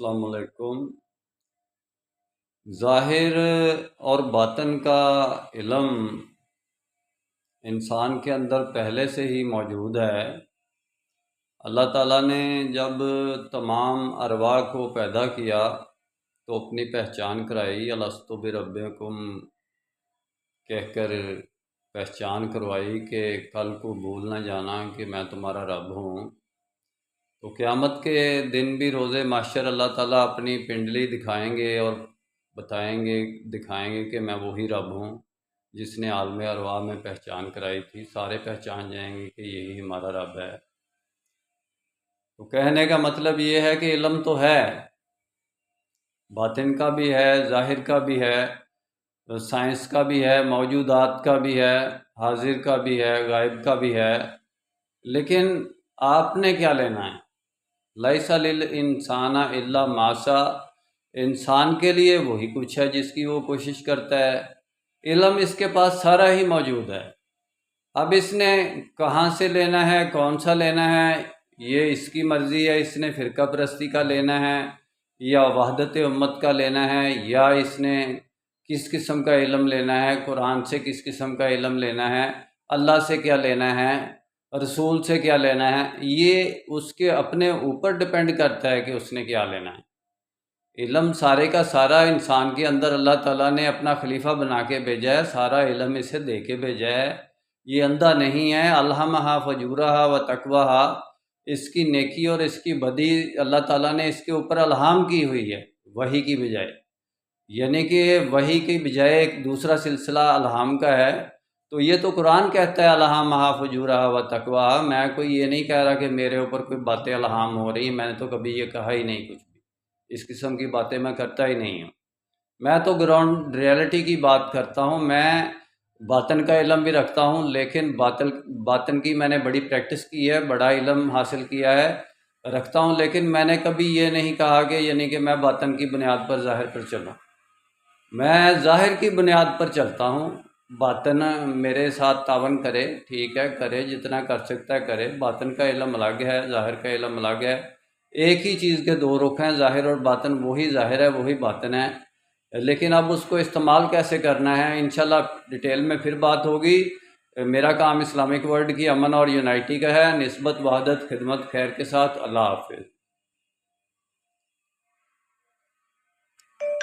السلام علیکم۔ ظاہر اور باطن کا علم انسان کے اندر پہلے سے ہی موجود ہے۔ اللہ تعالیٰ نے جب تمام ارواح کو پیدا کیا تو اپنی پہچان کرائی، الستو بربکم کہہ کر پہچان کروائی کہ کل کو بھول نہ جانا کہ میں تمہارا رب ہوں۔ تو قیامت کے دن بھی روز محشر اللہ تعالیٰ اپنی پنڈلی دکھائیں گے اور دکھائیں گے کہ میں وہی رب ہوں جس نے عالم ارواح میں پہچان کرائی تھی۔ سارے پہچان جائیں گے کہ یہی ہمارا رب ہے۔ تو کہنے کا مطلب یہ ہے کہ علم تو ہے، باطن کا بھی ہے، ظاہر کا بھی ہے، سائنس کا بھی ہے، موجودات کا بھی ہے، حاضر کا بھی ہے، غائب کا بھی ہے، لیکن آپ نے کیا لینا ہے؟ لیس للانسان الا ما سعی، انسان کے لیے وہی کچھ ہے جس کی وہ کوشش کرتا ہے۔ علم اس کے پاس سارا ہی موجود ہے، اب اس نے کہاں سے لینا ہے، کون سا لینا ہے، یہ اس کی مرضی ہے۔ اس نے فرقہ پرستی کا لینا ہے یا وحدت امت کا لینا ہے، یا اس نے کس قسم کا علم لینا ہے، قرآن سے کس قسم کا علم لینا ہے، اللہ سے کیا لینا ہے، رسول سے کیا لینا ہے، یہ اس کے اپنے اوپر ڈپینڈ کرتا ہے کہ اس نے کیا لینا ہے۔ علم سارے کا سارا انسان کے اندر اللہ تعالیٰ نے اپنا خلیفہ بنا کے بھیجا ہے، سارا علم اسے دے کے بھیجا ہے۔ یہ اندھا نہیں ہے۔ الہمہا فجورہا و تقواہا، اس کی نیکی اور اس کی بدی اللہ تعالیٰ نے اس کے اوپر الہام کی ہوئی ہے وحی کی بجائے، یعنی کہ وحی کی بجائے ایک دوسرا سلسلہ الہام کا ہے۔ تو یہ تو قرآن کہتا ہے الہمہا فجورہا و تقواہا، میں کوئی یہ نہیں کہہ رہا کہ میرے اوپر کوئی باتیں الہام ہو رہی، میں نے تو کبھی یہ کہا ہی نہیں، کچھ بھی اس قسم کی باتیں میں کرتا ہی نہیں ہوں۔ میں تو گراؤنڈ ریئلٹی کی بات کرتا ہوں۔ میں باطن کا علم بھی رکھتا ہوں، لیکن باطن کی میں نے بڑی پریکٹس کی ہے، بڑا علم حاصل کیا ہے، رکھتا ہوں، لیکن میں نے کبھی یہ نہیں کہا کہ یعنی کہ میں باطن کی بنیاد پر ظاہر پر چلوں۔ میں ظاہر کی بنیاد پر چلتا ہوں، باطن میرے ساتھ تعاون کرے، ٹھیک ہے، کرے، جتنا کر سکتا ہے کرے۔ باطن کا علم الگ ہے، ظاہر کا علم الگ ہے۔ ایک ہی چیز کے دو رخ ہیں، ظاہر اور باطن، وہی ظاہر ہے وہی باطن ہے، لیکن اب اس کو استعمال کیسے کرنا ہے انشاءاللہ ڈیٹیل میں پھر بات ہوگی۔ میرا کام اسلامک ورلڈ کی امن اور یونائٹی کا ہے، نسبت، وحدت، خدمت، خیر کے ساتھ۔ اللہ حافظ۔